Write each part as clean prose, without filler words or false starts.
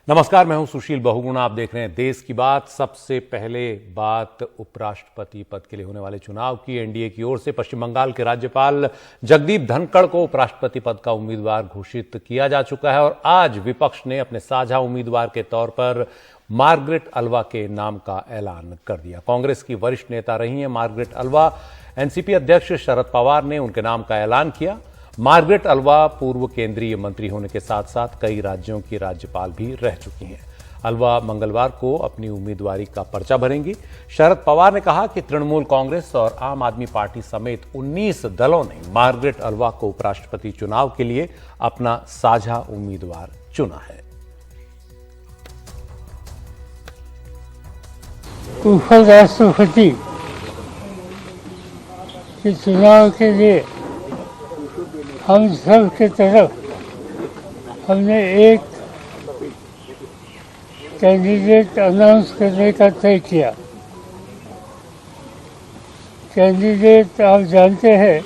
नमस्कार, मैं हूं सुशील बहुगुणा। आप देख रहे हैं देश की बात। सबसे पहले बात उपराष्ट्रपति पद के लिए होने वाले चुनाव की। एनडीए की ओर से पश्चिम बंगाल के राज्यपाल जगदीप धनखड़ को उपराष्ट्रपति पद का उम्मीदवार घोषित किया जा चुका है और आज विपक्ष ने अपने साझा उम्मीदवार के तौर पर मार्गरेट अल्वा के नाम का ऐलान कर दिया। कांग्रेस की वरिष्ठ नेता रही हैं मार्गरेट अल्वा। एनसीपी अध्यक्ष शरद पवार ने उनके नाम का ऐलान किया। मार्गरेट अल्वा पूर्व केंद्रीय मंत्री होने के साथ साथ कई राज्यों की राज्यपाल भी रह चुकी हैं। अल्वा मंगलवार को अपनी उम्मीदवारी का पर्चा भरेंगी। शरद पवार ने कहा कि तृणमूल कांग्रेस और आम आदमी पार्टी समेत 19 दलों ने मार्गरेट अल्वा को उपराष्ट्रपति चुनाव के लिए अपना साझा उम्मीदवार चुना है। उपराष्ट्रपति के चुनाव के लिए हम सब के तरफ हमने एक कैंडिडेट अनाउंस करने का तय किया। कैंडिडेट आप जानते हैं,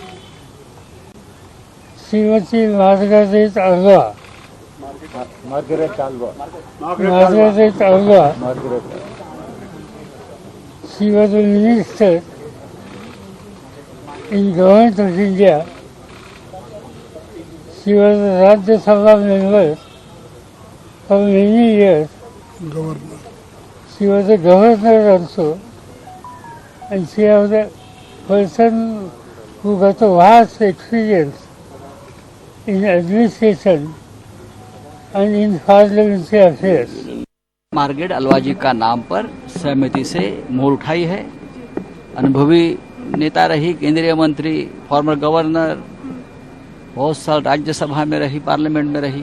Shrimati Margaret Alva. She was a minister in government of India. She was a Rajya Sabha member for many years. Governor. She was a governor also, and she was a person who got a vast experience in administration and in parliamentary affairs. Margaret Alva ji का नाम पर सहमति से मोहर उठाई है। अनुभवी नेता रही, केंद्रीय मंत्री, फॉर्मर गवर्नर, बहुत साल राज्यसभा में रही, पार्लियामेंट में रही।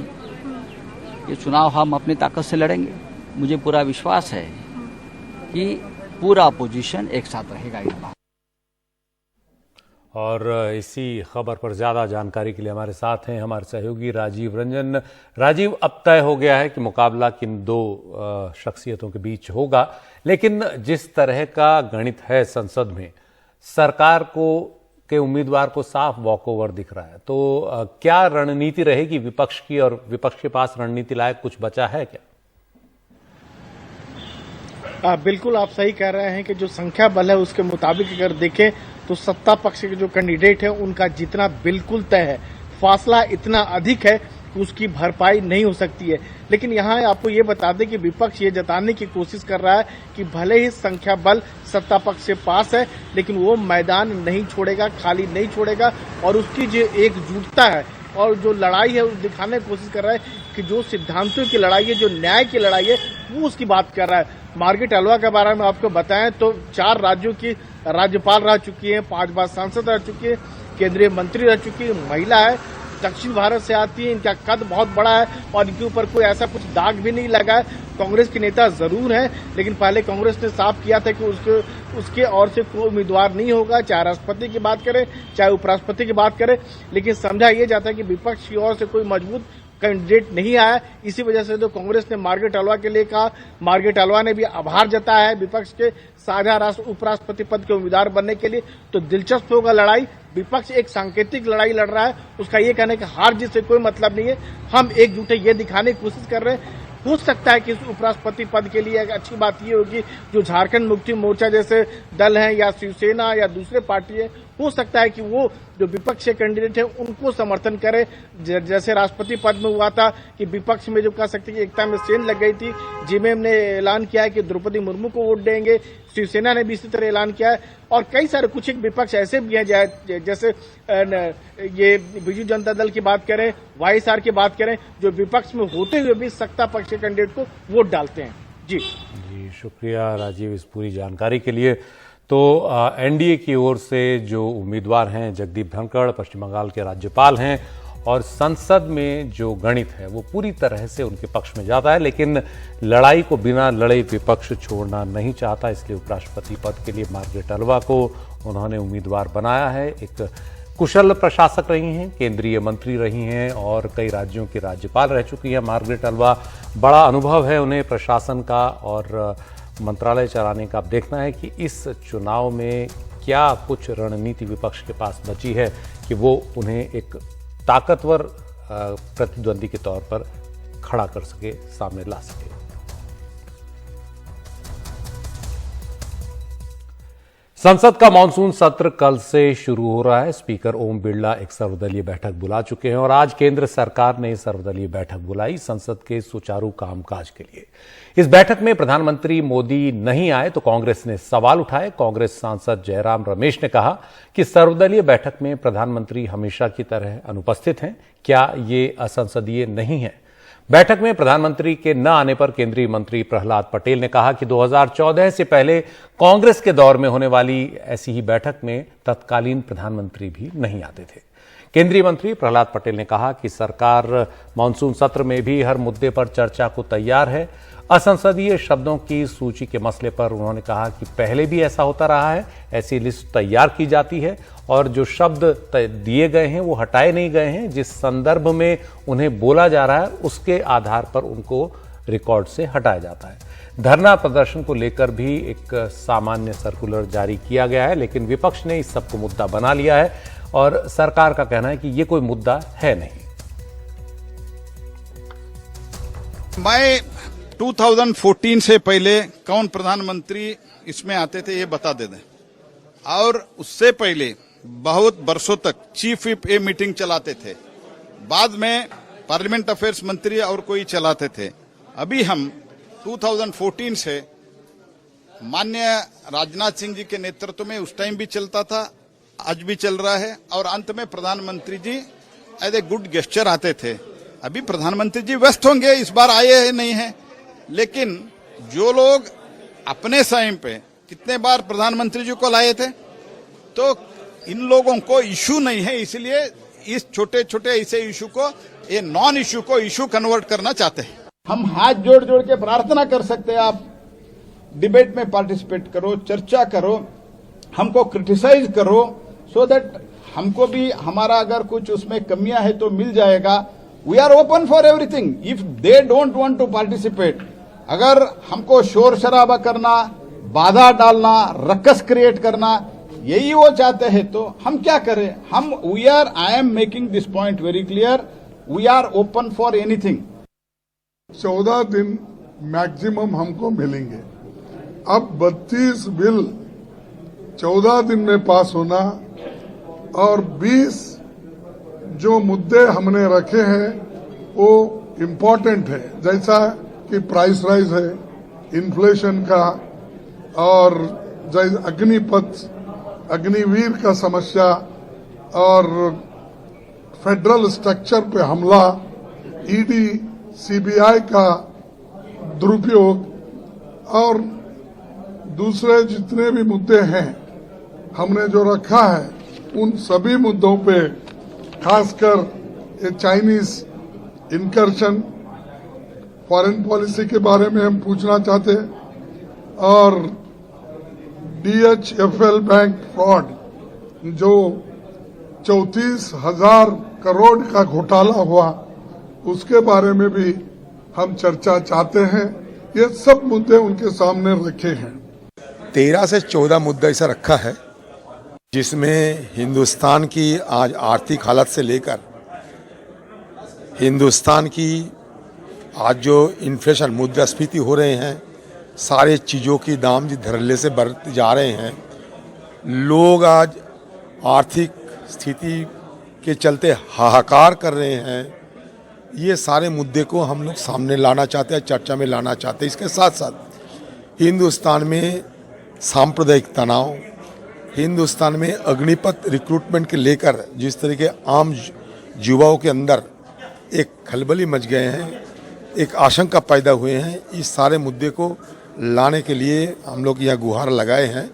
ये चुनाव हम अपनी ताकत से लड़ेंगे। मुझे पूरा विश्वास है कि पूरा अपोजिशन एक साथ रहेगा इस बार। और इसी खबर पर ज्यादा जानकारी के लिए हमारे साथ हैं हमारे सहयोगी राजीव रंजन। राजीव, अब तय हो गया है कि मुकाबला किन दो शख्सियतों के बीच होगा, लेकिन जिस तरह का गणित है संसद में, सरकार के उम्मीदवार को साफ वॉकओवर दिख रहा है। तो क्या रणनीति रहेगी विपक्ष की, और विपक्ष के पास रणनीति लायक कुछ बचा है क्या? बिल्कुल आप सही कह रहे हैं कि जो संख्या बल है उसके मुताबिक अगर देखें तो सत्ता पक्ष के जो कैंडिडेट है उनका जीतना बिल्कुल तय है। फासला इतना अधिक है कि उसकी भरपाई नहीं हो सकती है। लेकिन यहाँ आपको ये बता दें कि विपक्ष ये जताने की कोशिश कर रहा है कि भले ही संख्या बल सत्ता पक्ष से पास है, लेकिन वो मैदान नहीं छोड़ेगा, खाली नहीं छोड़ेगा, और उसकी जो एकजुटता है और जो लड़ाई है उस दिखाने की कोशिश कर रहा है कि जो सिद्धांतों की लड़ाई है, जो न्याय की लड़ाई है, वो उसकी बात कर रहा है। मार्गरेट अल्वा के बारे में आपको बताएं तो 4 राज्यों की राज्यपाल रह चुकी है, 5 बार सांसद रह चुकी है, केंद्रीय मंत्री रह चुकी है, महिला है, दक्षिण भारत से आती है, इनका कद बहुत बड़ा है और इनके ऊपर कोई ऐसा कुछ दाग भी नहीं लगा है। कांग्रेस के नेता जरूर हैं, लेकिन पहले कांग्रेस ने साफ किया था कि उसके और से कोई उम्मीदवार नहीं होगा, चाहे राष्ट्रपति की बात करें चाहे उपराष्ट्रपति की बात करें। लेकिन समझा यह जाता है कि विपक्ष की ओर से कोई मजबूत कैंडिडेट नहीं आया। इसी वजह से तो कांग्रेस ने मार्गरेट अल्वा के लिए कहा। मार्गरेट अल्वा ने भी आभार जताया है विपक्ष के साझा उपराष्ट्रपति पद के उम्मीदवार बनने के लिए। तो दिलचस्प होगा लड़ाई। विपक्ष एक सांकेतिक लड़ाई लड़ रहा है, उसका ये कहना है कि हार जीत से कोई मतलब नहीं है, हम एकजुट है, ये दिखाने की कोशिश कर रहे हैं। हो सकता है कि इस उपराष्ट्रपति पद के लिए एक अच्छी बात ये होगी जो झारखंड मुक्ति मोर्चा जैसे दल हैं या शिवसेना या दूसरे पार्टी है, हो सकता है कि वो जो विपक्षी कैंडिडेट है उनको समर्थन करे। जैसे राष्ट्रपति पद में हुआ था कि विपक्ष में जो कह सकते कि एकता में सेंध लग गई थी। जेएमएम ने ऐलान किया है कि द्रौपदी मुर्मू को वोट देंगे, शिवसेना ने भी इसी तरह ऐलान किया है, और कई सारे कुछ एक विपक्ष ऐसे भी हैं जैसे ये बीजू जनता दल की बात करें, वाईएसआर की बात करें, जो विपक्ष में होते हुए भी सत्ता पक्ष के कैंडिडेट को वोट डालते हैं। जी शुक्रिया राजीव इस पूरी जानकारी के लिए। तो एनडीए की ओर से जो उम्मीदवार हैं जगदीप धनखड़ पश्चिम बंगाल के राज्यपाल हैं, और संसद में जो गणित है वो पूरी तरह से उनके पक्ष में जाता है, लेकिन लड़ाई को बिना लड़े विपक्ष छोड़ना नहीं चाहता। इसलिए उपराष्ट्रपति पद के लिए मार्गरेट अल्वा को उन्होंने उम्मीदवार बनाया है। एक कुशल प्रशासक रही हैं, केंद्रीय मंत्री रही हैं और कई राज्यों की राज्यपाल रह चुकी हैं मार्गरेट अल्वा। बड़ा अनुभव है उन्हें प्रशासन का और मंत्रालय चलाने का। अब देखना है कि इस चुनाव में क्या कुछ रणनीति विपक्ष के पास बची है कि वो उन्हें एक ताकतवर प्रतिद्वंदी के तौर पर खड़ा कर सके, सामने ला सके। संसद का मानसून सत्र कल से शुरू हो रहा है। स्पीकर ओम बिरला एक सर्वदलीय बैठक बुला चुके हैं और आज केंद्र सरकार ने सर्वदलीय बैठक बुलाई संसद के सुचारू कामकाज के लिए। इस बैठक में प्रधानमंत्री मोदी नहीं आए तो कांग्रेस ने सवाल उठाए। कांग्रेस सांसद जयराम रमेश ने कहा कि सर्वदलीय बैठक में प्रधानमंत्री हमेशा की तरह अनुपस्थित हैं। क्या ये असंसदीय नहीं है? बैठक में प्रधानमंत्री के न आने पर केंद्रीय मंत्री प्रहलाद पटेल ने कहा कि 2014 से पहले कांग्रेस के दौर में होने वाली ऐसी ही बैठक में तत्कालीन प्रधानमंत्री भी नहीं आते थे। केंद्रीय मंत्री प्रहलाद पटेल ने कहा कि सरकार मानसून सत्र में भी हर मुद्दे पर चर्चा को तैयार है। असंसदीय शब्दों की सूची के मसले पर उन्होंने कहा कि पहले भी ऐसा होता रहा है, ऐसी लिस्ट तैयार की जाती है और जो शब्द दिए गए हैं वो हटाए नहीं गए हैं। जिस संदर्भ में उन्हें बोला जा रहा है उसके आधार पर उनको रिकॉर्ड से हटाया जाता है। धरना प्रदर्शन को लेकर भी एक सामान्य सर्कुलर जारी किया गया है, लेकिन विपक्ष ने इस सबको मुद्दा बना लिया है और सरकार का कहना है कि ये कोई मुद्दा है नहीं। मैं 2014 से पहले कौन प्रधानमंत्री इसमें आते थे ये बता दे दें, और उससे पहले बहुत वर्षों तक चीफ विप ये मीटिंग चलाते थे, बाद में पार्लियामेंट अफेयर्स मंत्री और कोई चलाते थे। अभी हम 2014 से माननीय राजनाथ सिंह जी के नेतृत्व में उस टाइम भी चलता था, आज भी चल रहा है, और अंत में प्रधानमंत्री जी एज ए गुड गेस्चर आते थे। अभी प्रधानमंत्री जी व्यस्त होंगे, इस बार आए हैं नहीं है, लेकिन जो लोग अपने टाइम पे कितने बार प्रधानमंत्री जी को लाए थे, तो इन लोगों को इशू नहीं है, इसलिए इस छोटे छोटे ऐसे इशू को, ये नॉन इशू को इशू कन्वर्ट करना चाहते हैं। हम हाथ जोड़ जोड़ के प्रार्थना कर सकते हैं, आप डिबेट में पार्टिसिपेट करो, चर्चा करो, हमको क्रिटिसाइज करो, सो दैट हमको भी हमारा अगर कुछ उसमें कमियां है तो मिल जाएगा। We are open for everything. If they don't want to participate, अगर हमको शोर शराबा करना, बाधा डालना, रक्कस क्रिएट करना, यही वो चाहते हैं तो हम क्या करें? हम I am making this point very clear, we are open for anything. 14 दिन मैक्सिमम हमको मिलेंगे। अब 32 बिल 14 दिन में पास होना और 20 जो मुद्दे हमने रखे हैं वो इम्पोर्टेंट है, जैसा कि प्राइस राइज है, इन्फ्लेशन का, और जैसे अग्निपथ अग्निवीर का समस्या, और फेडरल स्ट्रक्चर पे हमला, ईडी सीबीआई का दुरुपयोग, और दूसरे जितने भी मुद्दे हैं हमने जो रखा है, उन सभी मुद्दों पे खासकर ये चाइनीज इनकर्शन, फॉरेन पॉलिसी के बारे में हम पूछना चाहते हैं, और DHFL बैंक फ्रॉड जो 34,000 करोड़ का घोटाला हुआ, उसके बारे में भी हम चर्चा चाहते हैं। ये सब मुद्दे उनके सामने रखे हैं। 13 से 14 मुद्दा ऐसा रखा है जिसमें हिंदुस्तान की आज आर्थिक हालत से लेकर हिंदुस्तान की आज जो इन्फ्लेशन, मुद्रास्फीति हो रहे हैं, सारे चीज़ों की दाम जिस धड़ल्ले से बढ़ते जा रहे हैं, लोग आज आर्थिक स्थिति के चलते हाहाकार कर रहे हैं, ये सारे मुद्दे को हम लोग सामने लाना चाहते हैं, चर्चा में लाना चाहते हैं। इसके साथ साथ हिंदुस्तान में सांप्रदायिक तनाव, हिंदुस्तान में अग्निपथ रिक्रूटमेंट के लेकर जिस तरीके आम युवाओं के अंदर एक खलबली मच गए हैं, एक आशंका पैदा हुए हैं, इस सारे मुद्दे को लाने के लिए हम लोग यह गुहार लगाए हैं।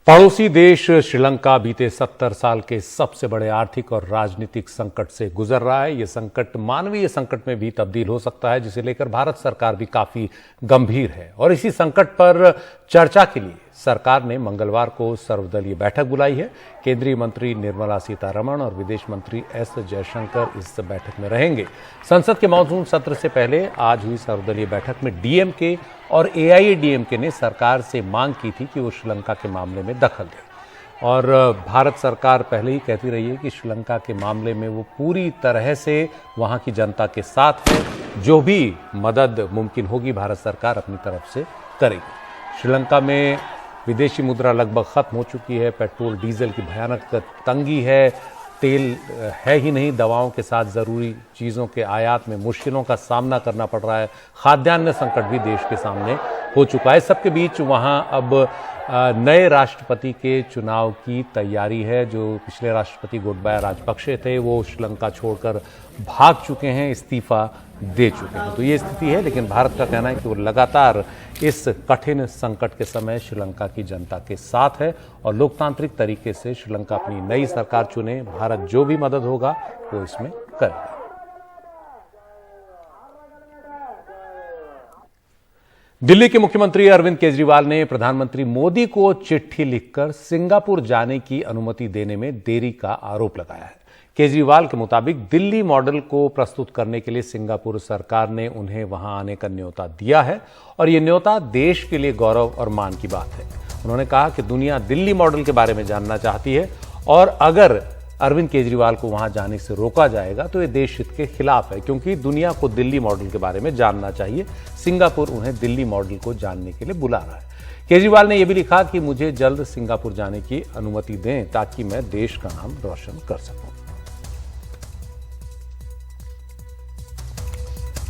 पड़ोसी देश श्रीलंका बीते 70 साल के सबसे बड़े आर्थिक और राजनीतिक संकट से गुजर रहा है। यह संकट मानवीय संकट में भी तब्दील हो सकता है, जिसे लेकर भारत सरकार भी काफी गंभीर है। और इसी संकट पर चर्चा के लिए सरकार ने मंगलवार को सर्वदलीय बैठक बुलाई है। केंद्रीय मंत्री निर्मला सीतारमण और विदेश मंत्री एस जयशंकर इस बैठक में रहेंगे। संसद के मानसून सत्र से पहले आज हुई सर्वदलीय बैठक में डीएमके और एआईएडीएमके ने सरकार से मांग की थी कि वो श्रीलंका के मामले में दखल दे। और भारत सरकार पहले ही कहती रही है कि श्रीलंका के मामले में वो पूरी तरह से वहाँ की जनता के साथ है। जो भी मदद मुमकिन होगी भारत सरकार अपनी तरफ से करेगी। श्रीलंका में विदेशी मुद्रा लगभग खत्म हो चुकी है। पेट्रोल डीजल की भयानक तंगी है। तेल है ही नहीं, दवाओं के साथ ज़रूरी चीज़ों के आयात में मुश्किलों का सामना करना पड़ रहा है। खाद्यान्न संकट भी देश के सामने हो चुका है। सबके बीच वहाँ अब नए राष्ट्रपति के चुनाव की तैयारी है। जो पिछले राष्ट्रपति गोटबाया राजपक्षे थे वो श्रीलंका छोड़कर भाग चुके हैं, इस्तीफा दे चुके हैं। तो ये स्थिति है, लेकिन भारत का कहना है कि वो लगातार इस कठिन संकट के समय श्रीलंका की जनता के साथ है और लोकतांत्रिक तरीके से श्रीलंका अपनी नई सरकार चुने। भारत जो भी मदद होगा वो इसमें करेगा। दिल्ली के मुख्यमंत्री अरविंद केजरीवाल ने प्रधानमंत्री मोदी को चिट्ठी लिखकर सिंगापुर जाने की अनुमति देने में देरी का आरोप लगाया है। केजरीवाल के मुताबिक दिल्ली मॉडल को प्रस्तुत करने के लिए सिंगापुर सरकार ने उन्हें वहां आने का न्योता दिया है और यह न्योता देश के लिए गौरव और मान की बात है। उन्होंने कहा कि दुनिया दिल्ली मॉडल के बारे में जानना चाहती है और अगर अरविंद केजरीवाल को वहां जाने से रोका जाएगा तो ये देश हित के खिलाफ है, क्योंकि दुनिया को दिल्ली मॉडल के बारे में जानना चाहिए। सिंगापुर उन्हें दिल्ली मॉडल को जानने के लिए बुला रहा है। केजरीवाल ने यह भी लिखा कि मुझे जल्द सिंगापुर जाने की अनुमति दें ताकि मैं देश का नाम रोशन कर सकूं।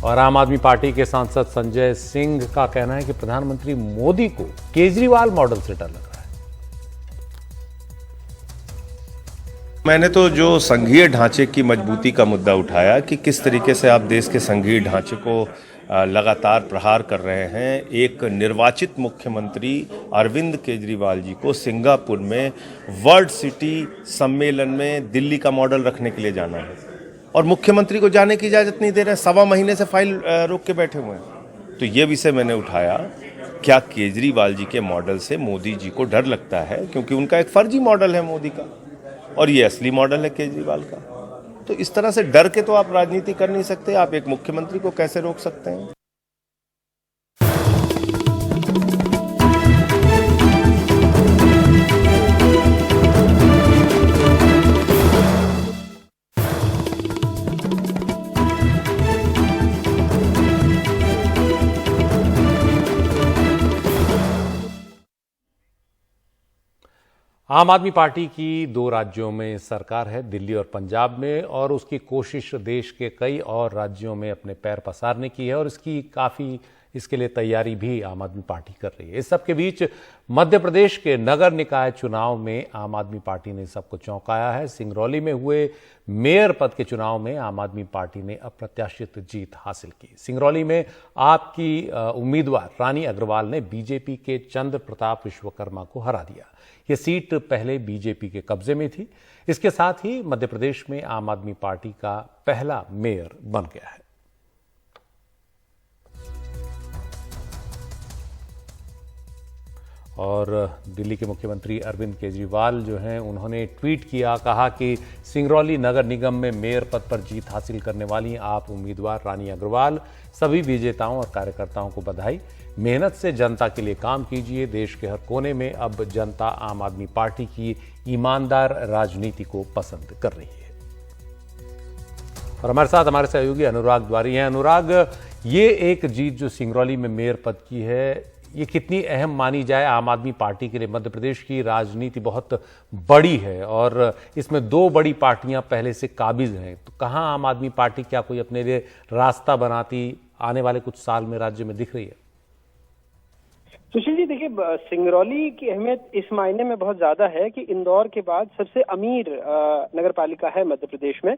और आम आदमी पार्टी के सांसद संजय सिंह का कहना है कि प्रधानमंत्री मोदी को केजरीवाल मॉडल से डर लग रहा है। मैंने तो जो संघीय ढांचे की मजबूती का मुद्दा उठाया कि किस तरीके से आप देश के संघीय ढांचे को लगातार प्रहार कर रहे हैं। एक निर्वाचित मुख्यमंत्री अरविंद केजरीवाल जी को सिंगापुर में वर्ल्ड सिटी सम्मेलन में दिल्ली का मॉडल रखने के लिए जाना है और मुख्यमंत्री को जाने की इजाजत नहीं दे रहे हैं। 1.25 महीने से फाइल रोक के बैठे हुए हैं। तो ये विषय मैंने उठाया, क्या केजरीवाल जी के मॉडल से मोदी जी को डर लगता है, क्योंकि उनका एक फर्जी मॉडल है मोदी का और ये असली मॉडल है केजरीवाल का। तो इस तरह से डर के तो आप राजनीति कर नहीं सकते। आप एक मुख्यमंत्री को कैसे रोक सकते हैं? आम आदमी पार्टी की 2 राज्यों में सरकार है, दिल्ली और पंजाब में, और उसकी कोशिश देश के कई और राज्यों में अपने पैर पसारने की है और इसके लिए तैयारी भी आम आदमी पार्टी कर रही है। इस सब के बीच मध्य प्रदेश के नगर निकाय चुनाव में आम आदमी पार्टी ने सबको चौंकाया है। सिंगरौली में हुए मेयर पद के चुनाव में आम आदमी पार्टी ने अप्रत्याशित जीत हासिल की। सिंगरौली में आप की उम्मीदवार रानी अग्रवाल ने बीजेपी के चंद्र प्रताप विश्वकर्मा को हरा दिया। यह सीट पहले बीजेपी के कब्जे में थी। इसके साथ ही मध्य प्रदेश में आम आदमी पार्टी का पहला मेयर बन गया है। और दिल्ली के मुख्यमंत्री अरविंद केजरीवाल जो हैं, उन्होंने ट्वीट किया, कहा कि सिंगरौली नगर निगम में मेयर पद पर जीत हासिल करने वाली आप उम्मीदवार रानी अग्रवाल, सभी विजेताओं और कार्यकर्ताओं को बधाई। मेहनत से जनता के लिए काम कीजिए। देश के हर कोने में अब जनता आम आदमी पार्टी की ईमानदार राजनीति को पसंद कर रही है। और हमारे साथ हमारे सहयोगी अनुराग द्वारी हैं। अनुराग, ये एक जीत जो सिंगरौली में मेयर पद की है, ये कितनी अहम मानी जाए आम आदमी पार्टी के लिए? मध्य प्रदेश की राजनीति बहुत बड़ी है और इसमें 2 बड़ी पार्टियां पहले से काबिज हैं, तो कहां आम आदमी पार्टी क्या कोई अपने लिए रास्ता बनाती आने वाले कुछ साल में राज्य में दिख रही है? सुशील जी, देखिए, सिंगरौली की अहमियत इस मायने में बहुत ज्यादा है कि इंदौर के बाद सबसे अमीर नगर पालिका है मध्य प्रदेश में।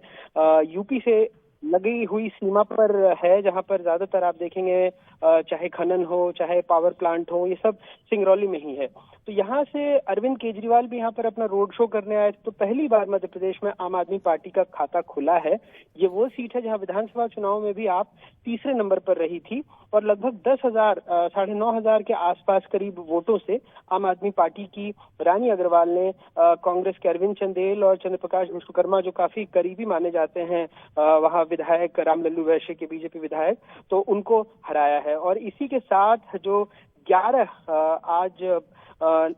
यूपी से लगी हुई सीमा पर है, जहां पर ज्यादातर आप देखेंगे चाहे खनन हो चाहे पावर प्लांट हो, ये सब सिंगरौली में ही है। तो यहाँ से अरविंद केजरीवाल भी यहाँ पर अपना रोड शो करने आए, तो पहली बार मध्य प्रदेश में आम आदमी पार्टी का खाता खुला है। ये वो सीट है जहाँ विधानसभा चुनाव में भी आप तीसरे नंबर पर रही थी और लगभग 10,000 9,500 के आसपास करीब वोटों से आम आदमी पार्टी की रानी अग्रवाल ने कांग्रेस के अरविंद चंदेल और चंद्र प्रकाश विश्वकर्मा, जो काफी करीबी माने जाते हैं वहाँ विधायक रामलल्लू वैश्य के बीजेपी विधायक, तो उनको हराया है। और इसी के साथ जो 11 आज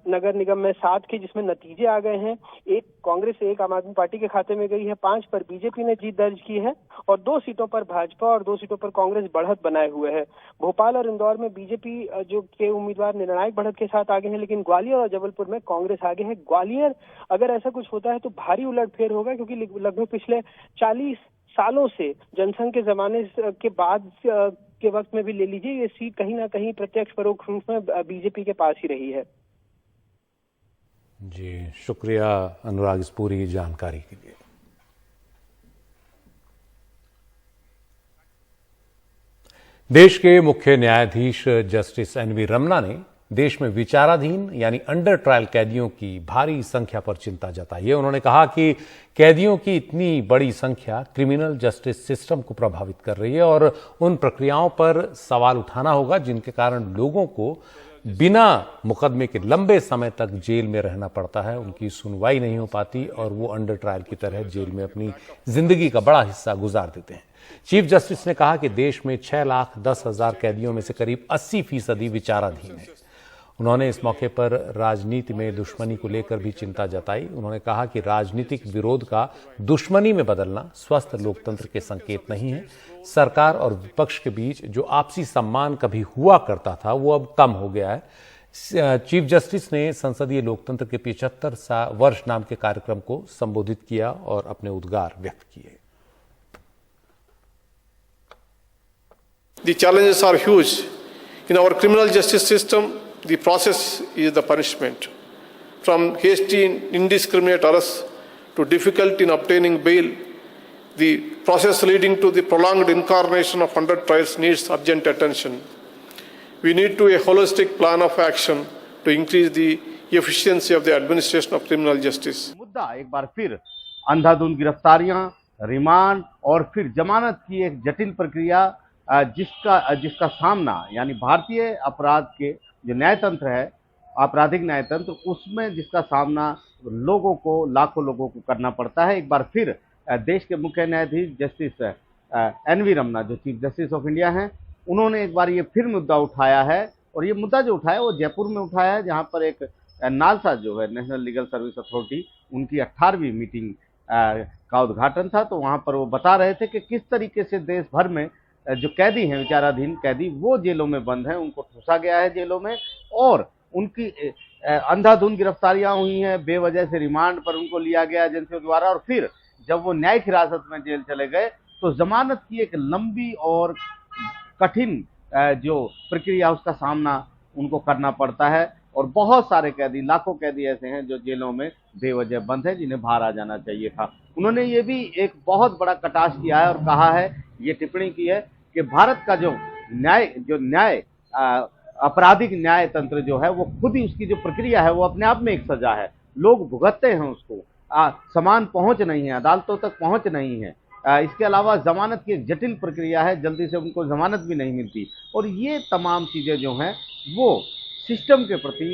नगर निगम में 7 के जिसमें नतीजे आ गए हैं। एक कांग्रेस, एक आम आदमी पार्टी के खाते में गई है, 5 पर बीजेपी ने जीत दर्ज की है और 2 सीटों पर भाजपा और 2 सीटों पर कांग्रेस बढ़त बनाए हुए है। भोपाल और इंदौर में बीजेपी जो के उम्मीदवार निर्णायक बढ़त के साथ आगे हैं, लेकिन ग्वालियर और जबलपुर में कांग्रेस आगे है। ग्वालियर अगर ऐसा कुछ होता है तो भारी उलटफेर होगा, क्योंकि लगभग पिछले 40 सालों से जनसंघ के जमाने के बाद के वक्त में भी ले लीजिए, ये सीट कहीं ना कहीं प्रत्यक्ष परोक्ष रूप में बीजेपी के पास ही रही है। जी शुक्रिया अनुराग इस पूरी जानकारी के लिए। देश के मुख्य न्यायाधीश जस्टिस एनवी रमन्ना ने देश में विचाराधीन यानी अंडर ट्रायल कैदियों की भारी संख्या पर चिंता जताई है। उन्होंने कहा कि कैदियों की इतनी बड़ी संख्या क्रिमिनल जस्टिस सिस्टम को प्रभावित कर रही है और उन प्रक्रियाओं पर सवाल उठाना होगा जिनके कारण लोगों को बिना मुकदमे के लंबे समय तक जेल में रहना पड़ता है, उनकी सुनवाई नहीं हो पाती और वो अंडर ट्रायल की तरह जेल में अपनी जिंदगी का बड़ा हिस्सा गुजार देते हैं। चीफ जस्टिस ने कहा कि देश में 6,10,000 कैदियों में से करीब 80% विचाराधीन है। उन्होंने इस मौके पर राजनीति में दुश्मनी को लेकर भी चिंता जताई। उन्होंने कहा कि राजनीतिक विरोध का दुश्मनी में बदलना स्वस्थ लोकतंत्र के संकेत नहीं है। सरकार और विपक्ष के बीच जो आपसी सम्मान कभी हुआ करता था वो अब कम हो गया है। चीफ जस्टिस ने संसदीय लोकतंत्र के 75 वर्ष नाम के कार्यक्रम को संबोधित किया और अपने उद्गार व्यक्त किए। The challenges are huge. In our criminal justice system, the process is the punishment. From hasty indiscriminate arrests to difficulty in obtaining bail, the process leading to the prolonged incarnation of under trials needs urgent attention. We need to a holistic plan of action to increase the efficiency of the administration of criminal justice. मुद्दा एक बार फिर अंधाधुंध गिरफ्तारियां, remand और फिर जमानत की एक जटिल प्रक्रिया जिसका सामना यानी भारतीय अपराध के जो न्यायतंत्र है, आपराधिक न्यायतंत्र, उसमें जिसका सामना लोगों को, लाखों लोगों को करना पड़ता है। एक बार फिर देश के मुख्य न्यायाधीश जस्टिस एनवी रमन्ना जो चीफ जस्टिस ऑफ इंडिया हैं, उन्होंने एक बार ये फिर मुद्दा उठाया है और ये मुद्दा जो उठाया वो जयपुर में उठाया है, जहाँ पर एक नालसा जो है नेशनल लीगल सर्विस अथॉरिटी, उनकी 18वीं मीटिंग का उद्घाटन था। तो वहाँ पर वो बता रहे थे कि किस तरीके से देश भर में जो कैदी हैं, विचाराधीन कैदी, वो जेलों में बंद हैं, उनको ठूसा गया है जेलों में और उनकी अंधाधुंध गिरफ्तारियां हुई हैं, बेवजह से रिमांड पर उनको लिया गया एजेंसियों द्वारा और फिर जब वो न्यायिक हिरासत में जेल चले गए तो जमानत की एक लंबी और कठिन जो प्रक्रिया उसका सामना उनको करना पड़ता है और बहुत सारे कैदी, लाखों कैदी ऐसे हैं जो जेलों में बेवजह बंद हैं, जिन्हें बाहर आ जाना चाहिए था। उन्होंने ये भी एक बहुत बड़ा कटाक्ष किया है और कहा है, ये टिप्पणी की है कि भारत का जो न्याय आपराधिक न्याय तंत्र जो है वो खुद ही, उसकी जो प्रक्रिया है वो अपने आप में एक सजा है। लोग भुगतते हैं उसको, समान पहुंच नहीं है, अदालतों तक पहुंच नहीं है। इसके अलावा जमानत की एक जटिल प्रक्रिया है, जल्दी से उनको जमानत भी नहीं मिलती और ये तमाम चीज़ें जो हैं वो सिस्टम के प्रति,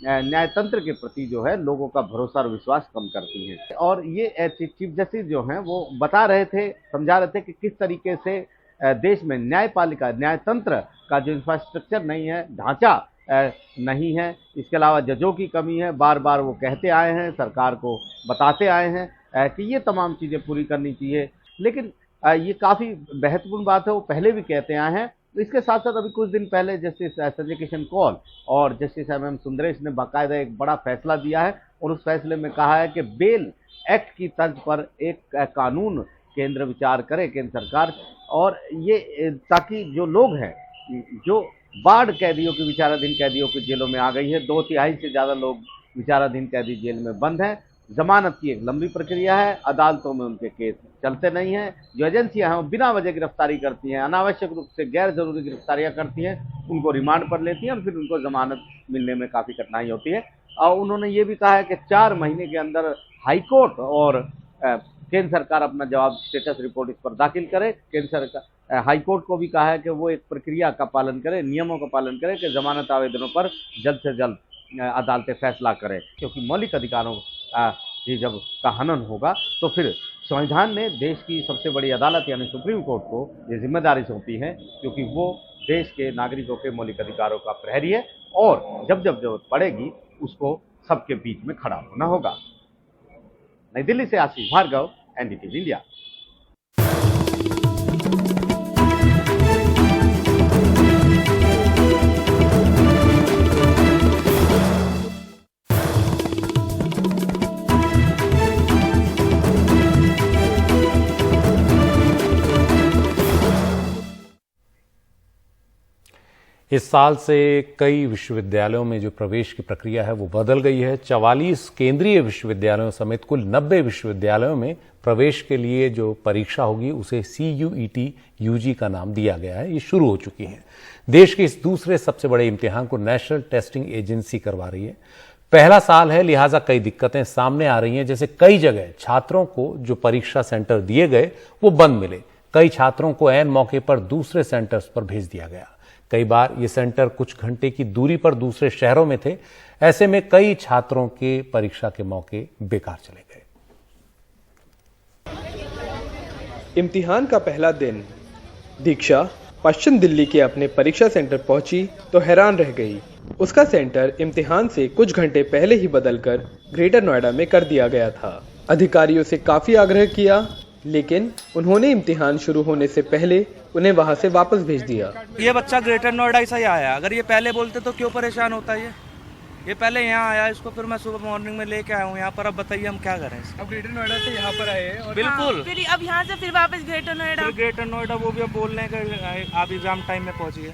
न्यायतंत्र के प्रति जो है लोगों का भरोसा और विश्वास कम करती हैं। और ये चीफ जस्टिस जो हैं वो बता रहे थे, समझा रहे थे कि किस तरीके से देश में न्यायपालिका, न्यायतंत्र का जो इंफ्रास्ट्रक्चर नहीं है, ढांचा नहीं है, इसके अलावा जजों की कमी है। बार बार वो कहते आए हैं, सरकार को बताते आए हैं कि ये तमाम चीज़ें पूरी करनी चाहिए, लेकिन ये काफ़ी महत्वपूर्ण बात है, वो पहले भी कहते आए हैं। इसके साथ साथ अभी कुछ दिन पहले जस्टिस संजय किशन कौल और जस्टिस MM सुंदरेश ने बाकायदा एक बड़ा फैसला दिया है और उस फैसले में कहा है कि बेल एक्ट की तर्ज पर एक कानून केंद्र विचार करे, केंद्र सरकार, और ये ताकि जो लोग हैं, जो बाढ़ कैदियों की, विचाराधीन कैदियों की जेलों में आ गई है, 2/3 से ज़्यादा लोग विचाराधीन कैदी जेल में बंद हैं। जमानत की एक लंबी प्रक्रिया है, अदालतों में उनके केस चलते नहीं हैं, जो एजेंसियां हैं वो बिना वजह गिरफ्तारी करती हैं, अनावश्यक रूप से गैर जरूरी गिरफ्तारियां करती हैं, उनको रिमांड पर लेती हैं और फिर उनको जमानत मिलने में काफ़ी कठिनाई होती है। और उन्होंने ये भी कहा है कि 4 महीने के अंदर हाईकोर्ट और केंद्र सरकार अपना जवाब, स्टेटस रिपोर्ट इस पर दाखिल करे। केंद्र सरकार हाईकोर्ट को भी कहा है कि वो एक प्रक्रिया का पालन करे, नियमों का पालन करे कि जमानत आवेदनों पर जल्द से जल्द अदालतें फैसला करें, क्योंकि मौलिक अधिकारों की जब का हनन होगा तो फिर संविधान ने देश की सबसे बड़ी अदालत यानी सुप्रीम कोर्ट को ये जिम्मेदारी सौंपी है, क्योंकि वो देश के नागरिकों के मौलिक अधिकारों का प्रहरी है और जब जब जरूरत पड़ेगी उसको सबके बीच में खड़ा होना होगा। नई दिल्ली से आशीष भार्गव, एनडीटीवी इंडिया। इस साल से कई विश्वविद्यालयों में जो प्रवेश की प्रक्रिया है वो बदल गई है। 44 केंद्रीय विश्वविद्यालयों समेत कुल 90 विश्वविद्यालयों में प्रवेश के लिए जो परीक्षा होगी उसे CUET UG का नाम दिया गया है। ये शुरू हो चुकी है। देश के इस दूसरे सबसे बड़े इम्तिहान को नेशनल टेस्टिंग एजेंसी करवा रही है। पहला साल है, लिहाजा कई दिक्कतें सामने आ रही हैं। जैसे कई जगह छात्रों को जो परीक्षा सेंटर दिए गए वो बंद मिले। कई छात्रों को ऐन मौके पर दूसरे सेंटर्स पर भेज दिया गया। कई बार ये सेंटर कुछ घंटे की दूरी पर दूसरे शहरों में थे। ऐसे में कई छात्रों के परीक्षा के मौके बेकार चले गए। इम्तिहान का पहला दिन। दीक्षा पश्चिम दिल्ली के अपने परीक्षा सेंटर पहुंची तो हैरान रह गई। उसका सेंटर इम्तिहान से कुछ घंटे पहले ही बदलकर ग्रेटर नोएडा में कर दिया गया था। अधिकारियों से काफी आग्रह किया, लेकिन उन्होंने इम्तिहान शुरू होने से पहले उन्हें वहां से वापस भेज दिया। ये बच्चा ग्रेटर नोएडा से ही आया, अगर ये पहले बोलते तो क्यों परेशान होता है। ये पहले यहाँ आया, इसको फिर मैं सुबह मॉर्निंग में लेके आया हूँ यहाँ पर। अब बताइए हम क्या करें। अब ग्रेटर नोएडा से यहाँ पर आए और बिल्कुल फिर अब यहाँ से फिर वापस ग्रेटर नोएडा वो भी अब बोल रहे हैं कि आप एग्जाम टाइम में पहुँचिए।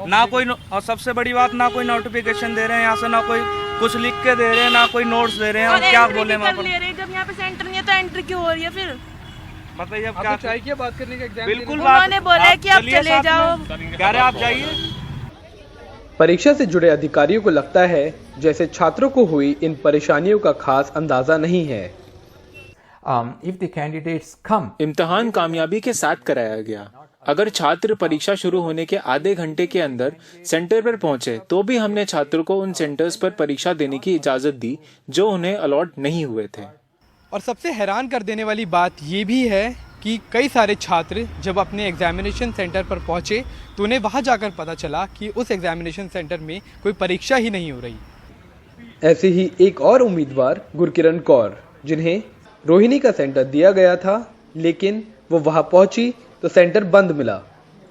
ना कोई और सबसे बड़ी बात, ना कोई नोटिफिकेशन दे रहे हैं यहाँ से, ना कोई कुछ लिख के दे रहे हैं, ना कोई नोट्स दे रहे हैं। और क्या बोले वहाँ पर। जब यहाँ पे सेंटर नहीं है तो एंट्री क्यों हो रही है फिर? बताइए अब क्या ट्राई किया बात करने का एग्जाम? बिल्कुल उन्होंने बोला कि आप चले जाओ। कह रहे आप जाइए। परीक्षा से जुड़े अधिकारियों को लगता है जैसे छात्रों को हुई इन परेशानियों का खास अंदाजा नहीं है। इम्तिहान कामयाबी के साथ कराया गया। अगर छात्र परीक्षा शुरू होने के आधे घंटे के अंदर सेंटर पर पहुंचे तो भी हमने छात्रों को उन सेंटर्स पर परीक्षा देने की इजाजत दी जो उन्हें अलॉट नहीं हुए थे। और सबसे हैरान कर देने वाली बात ये भी है कि कई सारे छात्र जब अपने एग्जामिनेशन सेंटर पर पहुंचे तो उन्हें वहां जाकर पता चला कि उस एग्जामिनेशन सेंटर में कोई परीक्षा ही नहीं हो रही। ऐसे ही एक और उम्मीदवार गुरकिरण कौर, जिन्हें रोहिणी का सेंटर दिया गया था, लेकिन वो वहां पहुंची तो सेंटर बंद मिला।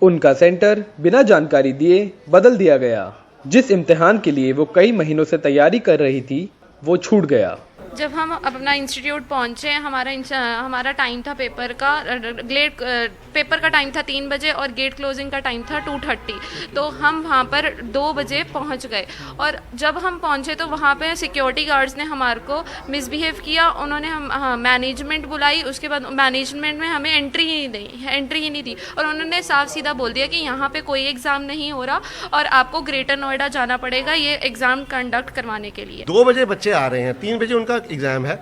उनका सेंटर बिना जानकारी दिए बदल दिया गया। जिस इम्तिहान के लिए वो कई महीनों से तैयारी कर रही थी वो छूट गया। जब हम अपना इंस्टीट्यूट पहुंचे, हमारा टाइम था पेपर का टाइम था 3 बजे और गेट क्लोजिंग का टाइम था 2:30। तो हम वहां पर 2 बजे पहुंच गए और जब हम पहुंचे तो वहां पे सिक्योरिटी गार्ड्स ने हमारे को मिसबिहेव किया। उन्होंने मैनेजमेंट बुलाई, उसके बाद मैनेजमेंट में हमें एंट्री ही नहीं दी और उन्होंने साफ सीधा बोल दिया कि यहाँ पे कोई एग्ज़ाम नहीं हो रहा और आपको ग्रेटर नोएडा जाना पड़ेगा ये एग्ज़ाम कंडक्ट करवाने के लिए। 2 बजे बच्चे आ रहे हैं, 3 बजे उनका एग्जाम है।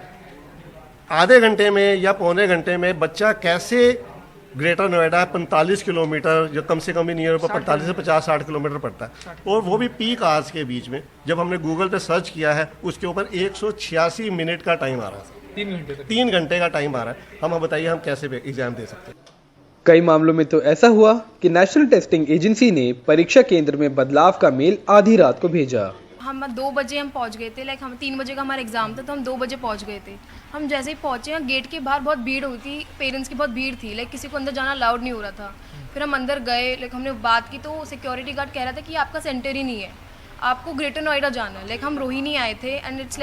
आधे घंटे में या पौने घंटे में बच्चा कैसे ग्रेटर नोएडा 45 किलोमीटर, जो कम से कम भी नियर पर 45 से 50-60 किलोमीटर पड़ता है, और वो भी पीक आवर्स के बीच में, जब हमने गूगल पे सर्च किया है उसके ऊपर 186 मिनट का टाइम आ रहा है। 3 घंटे का टाइम आ रहा है। हम बताइए हम कैसे एग्जाम दे सकते हैं। कई मामलों में तो ऐसा हुआ कि नेशनल टेस्टिंग एजेंसी ने परीक्षा केंद्र में बदलाव का मेल आधी रात को भेजा। हम 2 बजे हम पहुंच गए थे, हम 3 बजे का हमारा एग्जाम था तो हम 2 बजे पहुंच गए थे। हम जैसे ही पहुंचे, गेट के बाहर बहुत भीड़ हुई थी, पेरेंट्स की बहुत भीड़ थी, किसी को अंदर जाना अलाउड नहीं हो रहा था। फिर हम अंदर गए, हमने बात की तो सिक्योरिटी गार्ड कह रहा था कि आपका सेंटर ही नहीं है, आपको ग्रेटर नोएडा जाना है। हम रोहिणी आए थे एंड इट्स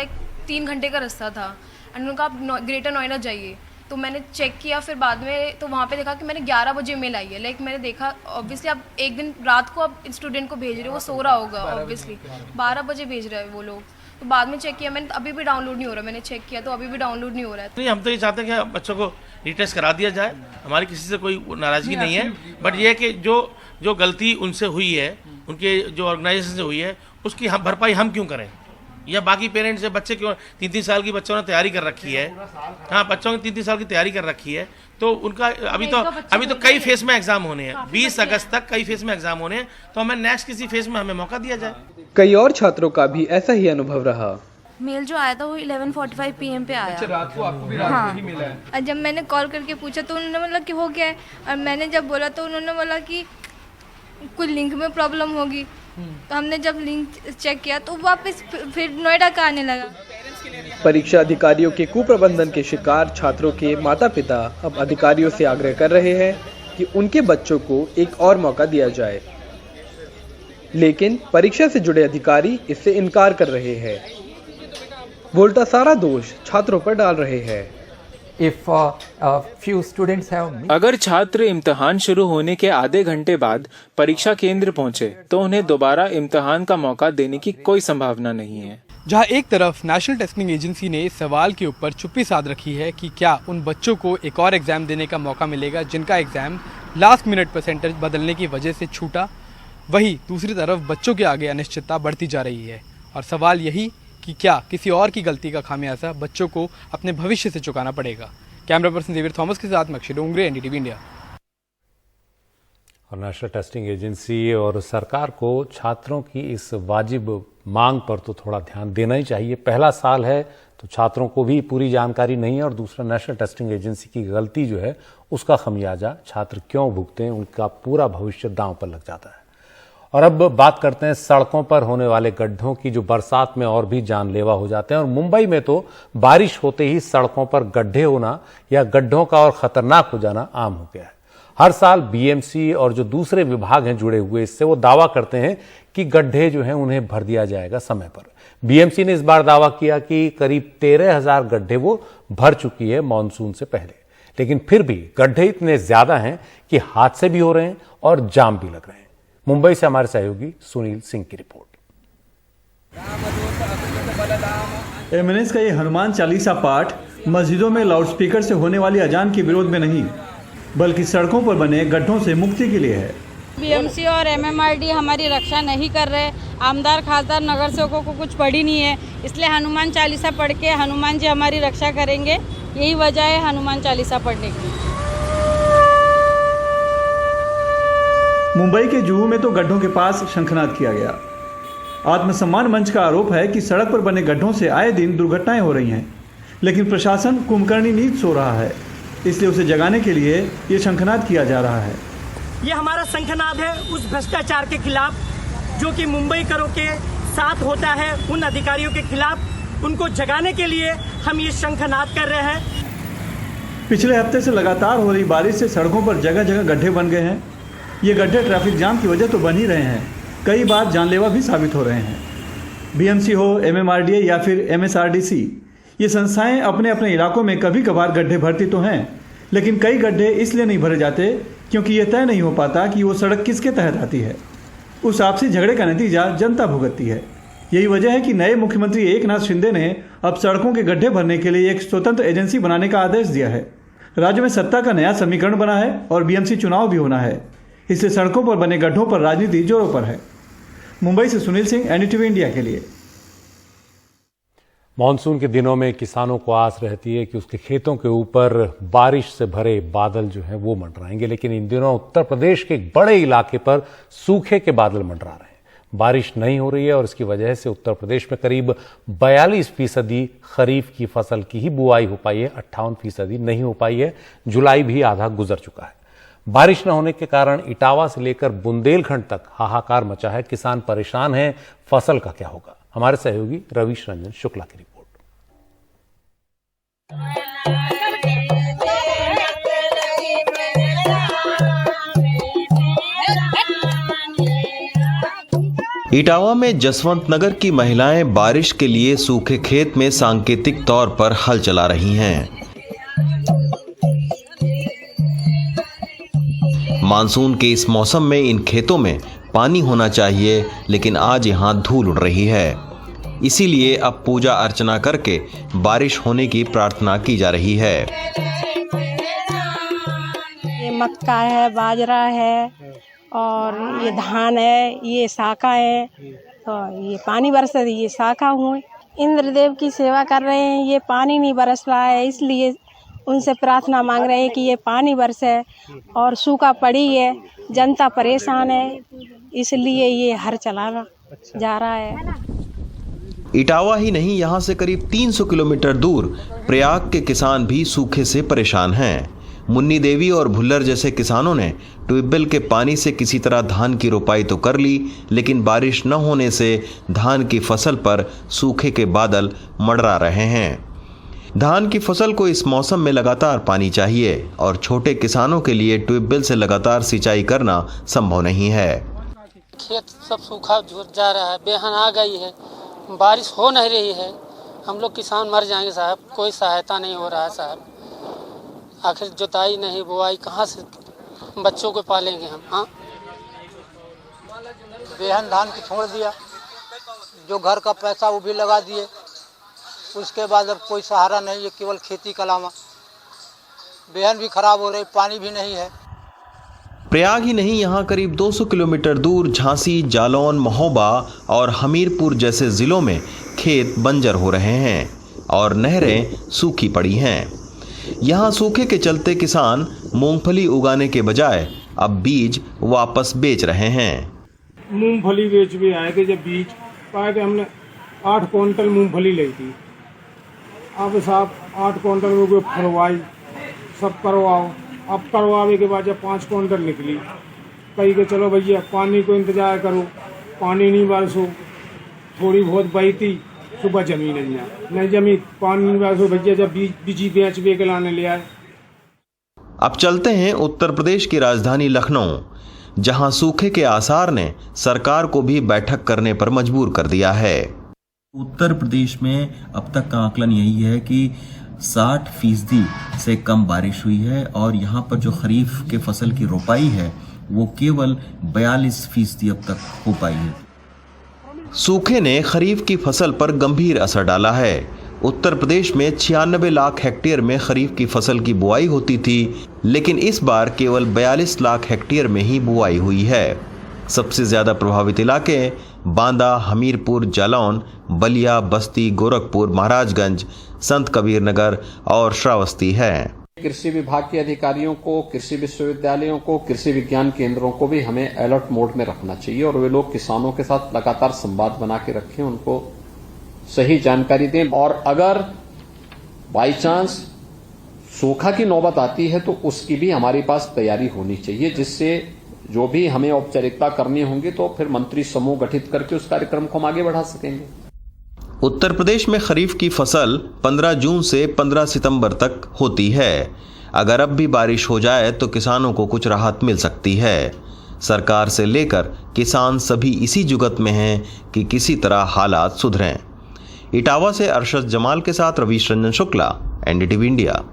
3 घंटे का रास्ता था एंड उनका आप ग्रेटर नोएडा जाइए। तो मैंने चेक किया, फिर बाद में तो वहाँ पे देखा कि मैंने 11 बजे मेल आई है। मैंने देखा ऑब्वियसली आप एक दिन रात को आप स्टूडेंट को भेज रहे हो, वो सो रहा होगा ऑब्वियसली, 12 बजे भेज रहे हैं वो लोग। तो बाद में चेक किया मैंने, अभी भी डाउनलोड नहीं हो रहा। मैंने चेक किया तो अभी भी डाउनलोड नहीं हो रहा है। नहीं, हम तो ये चाहते हैं कि बच्चों को रिटेस्ट करा दिया जाए, हमारी किसी से कोई नाराजगी नहीं है, बट ये है कि जो गलती उनसे हुई है, उनके जो ऑर्गेनाइजेशन से हुई है, उसकी हम भरपाई हम क्यों करें, या बाकी पेरेंट्स से बच्चे क्यों 3-3 साल की बच्चों ने तैयारी कर रखी है। हाँ, बच्चों ने 3-3 साल की तैयारी कर रखी है, तो उनका अभी तो कई फेज में एग्जाम होने हैं। 20 अगस्त तक कई फेज में एग्जाम होने हैं, तो हमें नेक्स्ट किसी फेज में हमें मौका दिया जाए। कई और छात्रों का भी ऐसा ही अनुभव रहा। मेल जो आया था वो 11:45 PM पे आया। अच्छा, रात को आपको भी रात को ही मिला है? और जब मैंने कॉल करके पूछा तो उन्होंने बोला कि हो गया है, और मैंने जब बोला तो उन्होंने बोला कि कोई लिंक में प्रॉब्लम होगी। तो हमने जब लिंक चेक किया तो वापस फिर नोएडा का आने लगा। परीक्षा अधिकारियों के कुप्रबंधन के शिकार छात्रों के माता पिता अब अधिकारियों से आग्रह कर रहे हैं कि उनके बच्चों को एक और मौका दिया जाए, लेकिन परीक्षा से जुड़े अधिकारी इससे इनकार कर रहे हैं। वो उल्टा सारा दोष छात्रों पर डाल रहे हैं। अगर छात्र इम्तिहान शुरू होने के आधे घंटे बाद परीक्षा केंद्र पहुंचे तो उन्हें दोबारा इम्तिहान का मौका देने की कोई संभावना नहीं है। जहां एक तरफ नेशनल टेस्टिंग एजेंसी ने इस सवाल के ऊपर चुप्पी साध रखी है कि क्या उन बच्चों को एक और एग्जाम देने का मौका मिलेगा जिनका एग्जाम लास्ट मिनट पर सेंटर बदलने की वजह से छूटा, वहीं दूसरी तरफ बच्चों के आगे अनिश्चितता बढ़ती जा रही है और सवाल यही कि क्या किसी और की गलती का खामियाजा बच्चों को अपने भविष्य से चुकाना पड़ेगा। कैमरा पर्सन जेवियर थॉमस के साथ मक्षी डोंगरे, एनडीटीवी इंडिया। और नेशनल टेस्टिंग एजेंसी और सरकार को छात्रों की इस वाजिब मांग पर तो थोड़ा ध्यान देना ही चाहिए। पहला साल है तो छात्रों को भी पूरी जानकारी नहीं है, और दूसरा नेशनल टेस्टिंग एजेंसी की गलती जो है उसका खमियाजा छात्र क्यों भुगते हैं, उनका पूरा भविष्य दांव पर लग जाता है। और अब बात करते हैं सड़कों पर होने वाले गड्ढों की, जो बरसात में और भी जानलेवा हो जाते हैं। और मुंबई में तो बारिश होते ही सड़कों पर गड्ढे होना या गड्ढों का और खतरनाक हो जाना आम हो गया है। हर साल बीएमसी और जो दूसरे विभाग हैं जुड़े हुए इससे, वो दावा करते हैं कि गड्ढे जो हैं उन्हें भर दिया जाएगा समय पर। बीएमसी ने इस बार दावा किया कि करीब 13,000 गड्ढे वो भर चुकी है मानसून से पहले, लेकिन फिर भी गड्ढे इतने ज्यादा हैं कि हादसे भी हो रहे हैं और जाम भी लग रहे हैं। मुंबई से हमारे सहयोगी सुनील सिंह की रिपोर्ट। एमएनएस का ये हनुमान चालीसा पाठ मस्जिदों में लाउडस्पीकर से होने वाली अजान के विरोध में नहीं, बल्कि सड़कों पर बने गड्ढों से मुक्ति के लिए है। बीएमसी और एमएमआरडी हमारी रक्षा नहीं कर रहे, आमदार खासदार नगर सेवकों को कुछ पड़ी नहीं है, इसलिए हनुमान चालीसा पढ़ के हनुमान जी हमारी रक्षा करेंगे, यही वजह है हनुमान चालीसा पढ़ने की। मुंबई के जुहू में तो गड्ढों के पास शंखनाद किया गया। आत्मसम्मान मंच का आरोप है कि सड़क पर बने गड्ढों से आए दिन दुर्घटनाएं हो रही हैं, लेकिन प्रशासन कुंभकर्णी नींद सो रहा है, इसलिए उसे जगाने के लिए ये शंखनाद किया जा रहा है। ये हमारा शंखनाद है उस भ्रष्टाचार के खिलाफ जो कि मुंबई करों के साथ होता है, उन अधिकारियों के खिलाफ। उनको जगाने के लिए हम ये शंखनाद कर रहे हैं। पिछले हफ्ते से लगातार हो रही बारिश से सड़कों पर जगह जगह गड्ढे बन गए हैं। ये गड्ढे ट्रैफिक जाम की वजह तो बन ही रहे हैं, कई बार जानलेवा भी साबित हो रहे हैं। बीएमसी हो, एमएमआरडीए या फिर एमएसआरडीसी, ये संस्थाएं अपने अपने इलाकों में कभी कभार गड्ढे भरती तो हैं, लेकिन कई गड्ढे इसलिए नहीं भरे जाते क्योंकि ये तय नहीं हो पाता कि वो सड़क किसके तहत आती है। उस आपसी झगड़े का नतीजा जनता भुगतती है। यही वजह है कि नए मुख्यमंत्री एकनाथ शिंदे ने अब सड़कों के गड्ढे भरने के लिए एक स्वतंत्र एजेंसी बनाने का आदेश दिया है। राज्य में सत्ता का नया समीकरण बना है और बीएमसी चुनाव भी होना है, इसलिए सड़कों पर बने गड्ढों पर राजनीति जोरों पर है। मुंबई से सुनील सिंह, एनडीटीवी इंडिया के लिए। मानसून के दिनों में किसानों को आस रहती है कि उसके खेतों के ऊपर बारिश से भरे बादल जो हैं वो मंडराएंगे, लेकिन इन दिनों उत्तर प्रदेश के एक बड़े इलाके पर सूखे के बादल मंडरा रहे हैं। बारिश नहीं हो रही है और इसकी वजह से उत्तर प्रदेश में करीब 42% खरीफ की फसल की ही बुआई हो पाई है, 58% नहीं हो पाई है। जुलाई भी आधा गुजर चुका है। बारिश न होने के कारण इटावा से लेकर बुंदेलखंड तक हाहाकार मचा है। किसान परेशान हैं, फसल का क्या होगा? हमारे सहयोगी रवीश रंजन शुक्ला की रिपोर्ट। इटावा में जसवंत नगर की महिलाएं बारिश के लिए सूखे खेत में सांकेतिक तौर पर हल चला रही हैं। मानसून के इस मौसम में इन खेतों में पानी होना चाहिए, लेकिन आज यहाँ धूल उड़ रही है। इसीलिए अब पूजा अर्चना करके बारिश होने की प्रार्थना की जा रही है। ये मक्का है, बाजरा है और ये धान है, ये साका है, तो ये पानी बरस रही है, ये साका हुए। इंद्रदेव की सेवा कर रहे हैं, ये पानी नहीं बरस रहा है, इसलिए उनसे प्रार्थना मांग रहे हैं कि ये पानी बरसे। और सूखा पड़ी है, जनता परेशान है, इसलिए ये हर चलाना जा रहा है। इटावा ही नहीं, यहाँ से करीब 300 किलोमीटर दूर प्रयाग के किसान भी सूखे से परेशान हैं। मुन्नी देवी और भुल्लर जैसे किसानों ने ट्यूबवेल के पानी से किसी तरह धान की रोपाई तो कर ली, लेकिन बारिश न होने से धान की फसल पर सूखे के बादल मंडरा रहे हैं। धान की फसल को इस मौसम में लगातार पानी चाहिए और छोटे किसानों के लिए ट्यूबवेल से लगातार सिंचाई करना संभव नहीं है। खेत सब सूखा जा रहा है, बेहन आ गई है, बारिश हो नहीं रही है, हम लोग किसान मर जाएंगे साहब, कोई सहायता नहीं हो रहा है साहब। आखिर जुताई नहीं, बुआई कहाँ से बच्चों को पालेंगे हम? हाँ, बेहन धान की छोड़ दिया, जो घर का पैसा वो भी लगा दिए, उसके बाद अब कोई सहारा नहीं है, केवल खेती के अलावा। बेहन भी खराब हो रही, पानी भी नहीं है। प्रयाग ही नहीं, यहाँ करीब 200 किलोमीटर दूर झांसी, जालौन, महोबा और हमीरपुर जैसे जिलों में खेत बंजर हो रहे हैं और नहरें सूखी पड़ी हैं। यहाँ सूखे के चलते किसान मूंगफली उगाने के बजाय अब बीज वापस बेच रहे हैं। मूंगफली बेच भी आए थे, जब बीज पाए थे हमने 8 क्विंटल मूंगफली ली थी। अब साहब 8 क्विंटल में फरवाई सब करवाओ, अब करवावे के बाद जब 5 क्विंटल निकली, कही के चलो भैया पानी को इंतजार करो, पानी नहीं बरसो, थोड़ी बहुत बहती सुबह जमी नहीं जमी, पानी नहीं बरसो भैया, जब बीजी बेच के लाने ले आए। अब चलते हैं उत्तर प्रदेश की राजधानी लखनऊ, जहां सूखे के आसार ने सरकार को भी बैठक करने पर मजबूर कर दिया है। उत्तर प्रदेश में अब तक का आकलन यही है कि 60% से कम बारिश हुई है और यहाँ पर जो खरीफ के फसल की रोपाई है वो केवल 42% अब तक हो पाई है। सूखे ने खरीफ की फसल पर गंभीर असर डाला है। उत्तर प्रदेश में 96 लाख हेक्टेयर में खरीफ की फसल की बुआई होती थी, लेकिन इस बार केवल 42 लाख हेक्टेयर में ही बुआई हुई है। सबसे ज्यादा प्रभावित इलाके बांदा, हमीरपुर, जालौन, बलिया, बस्ती, गोरखपुर, महाराजगंज, संत कबीर नगर और श्रावस्ती है। कृषि विभाग के अधिकारियों को, कृषि विश्वविद्यालयों को, कृषि विज्ञान केंद्रों को भी हमें अलर्ट मोड में रखना चाहिए और वे लोग किसानों के साथ लगातार संवाद बना के रखें, उनको सही जानकारी दें और अगर बाई चांस सूखा की नौबत आती है तो उसकी भी हमारे पास तैयारी होनी चाहिए, जिससे जो भी हमें औपचारिकता करनी होंगी तो फिर मंत्री समूह गठित करके उस कार्यक्रम को हम आगे बढ़ा सकेंगे। उत्तर प्रदेश में खरीफ की फसल 15 जून से 15 सितंबर तक होती है। अगर अब भी बारिश हो जाए तो किसानों को कुछ राहत मिल सकती है। सरकार से लेकर किसान सभी इसी जुगत में हैं कि किसी तरह हालात सुधरें। इटावा से अरशद जमाल के साथ Ravish Ranjan Shukla, NDTV India.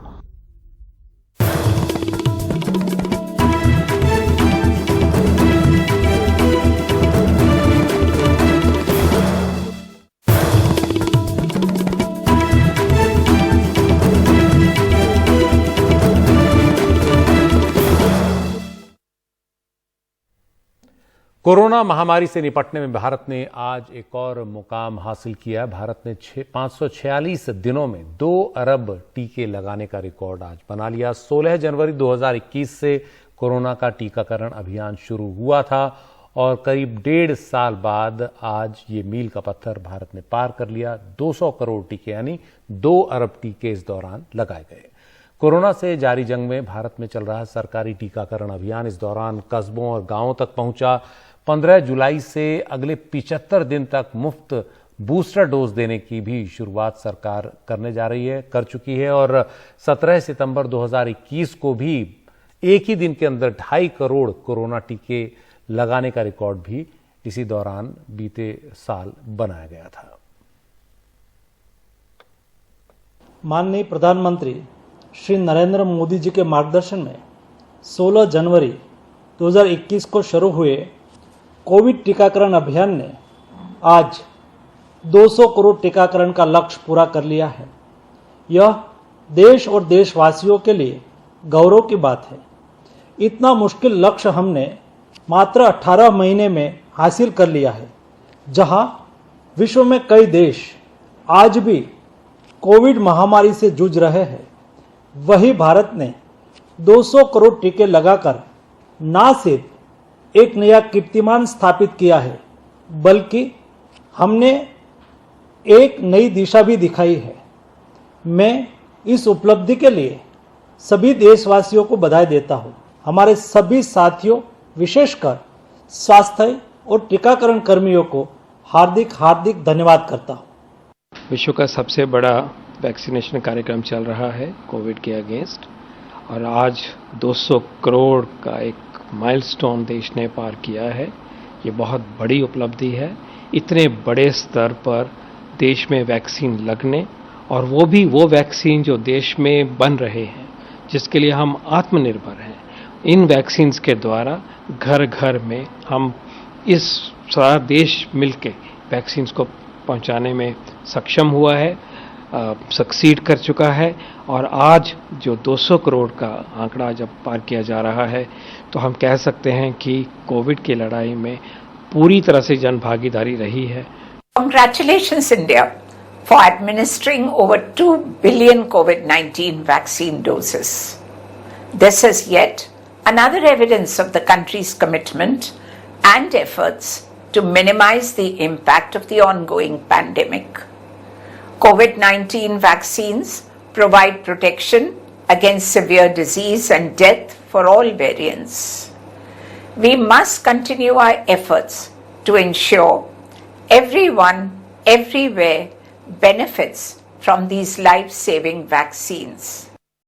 Corona महामारी से निपटने में भारत ने आज एक और मुकाम हासिल किया। भारत ने 546 दिनों में 2 अरब टीके लगाने का रिकॉर्ड आज बना लिया। 16 जनवरी 2021 से कोरोना का टीकाकरण अभियान शुरू हुआ था और करीब 1.5 साल बाद आज ये मील का पत्थर भारत ने पार कर लिया। 200 करोड़ टीके यानी 2 अरब टीके इस दौरान लगाए गए। कोरोना से जारी जंग में भारत में चल रहा सरकारी टीकाकरण अभियान इस दौरान कस्बों और गांवों तक पहुंचा। 15 जुलाई से अगले 75 दिन तक मुफ्त बूस्टर डोज देने की भी शुरुआत सरकार कर चुकी है और 17 सितंबर 2021 को भी एक ही दिन के अंदर 2.5 करोड़ कोरोना टीके लगाने का रिकॉर्ड भी इसी दौरान बीते साल बनाया गया था। माननीय प्रधानमंत्री श्री नरेंद्र मोदी जी के मार्गदर्शन में 16 जनवरी 2021 को शुरू हुए कोविड टीकाकरण अभियान ने आज 200 करोड़ टीकाकरण का लक्ष्य पूरा कर लिया है। यह देश और देशवासियों के लिए गौरव की बात है। इतना मुश्किल लक्ष्य हमने मात्र 18 महीने में हासिल कर लिया है। जहां विश्व में कई देश आज भी कोविड महामारी से जूझ रहे हैं, वही भारत ने 200 करोड़ टीके लगाकर न सिर्फ एक नया कीर्तिमान स्थापित किया है, बल्कि हमने एक नई दिशा भी दिखाई है। मैं इस उपलब्धि के लिए सभी देशवासियों को बधाई देता हूँ। हमारे सभी साथियों, विशेषकर स्वास्थ्य और टीकाकरण कर्मियों को हार्दिक हार्दिक धन्यवाद करता हूँ। विश्व का सबसे बड़ा वैक्सीनेशन कार्यक्रम चल रहा है कोविड के अगेंस्ट, और आज 200 करोड़ का एक माइलस्टोन देश ने पार किया है। ये बहुत बड़ी उपलब्धि है। इतने बड़े स्तर पर देश में वैक्सीन लगने, और वो भी वो वैक्सीन जो देश में बन रहे हैं, जिसके लिए हम आत्मनिर्भर हैं। इन वैक्सीन्स के द्वारा घर घर में हम इस सारा देश मिलके वैक्सीन्स को पहुंचाने में सक्षम हुआ है, सक्सीड कर चुका है। और आज जो 200 करोड़ का आंकड़ा जब पार किया जा रहा है, तो हम कह सकते हैं कि कोविड की लड़ाई में पूरी तरह से जन भागीदारी रही है। Congratulations India for administering over 2 billion COVID-19 vaccine doses. This is yet another evidence of the country's commitment and efforts to minimize the impact of the ongoing pandemic. COVID-19 vaccines provide protection against severe disease and death for all variants. We must continue our efforts to ensure everyone, everywhere benefits from these life-saving vaccines.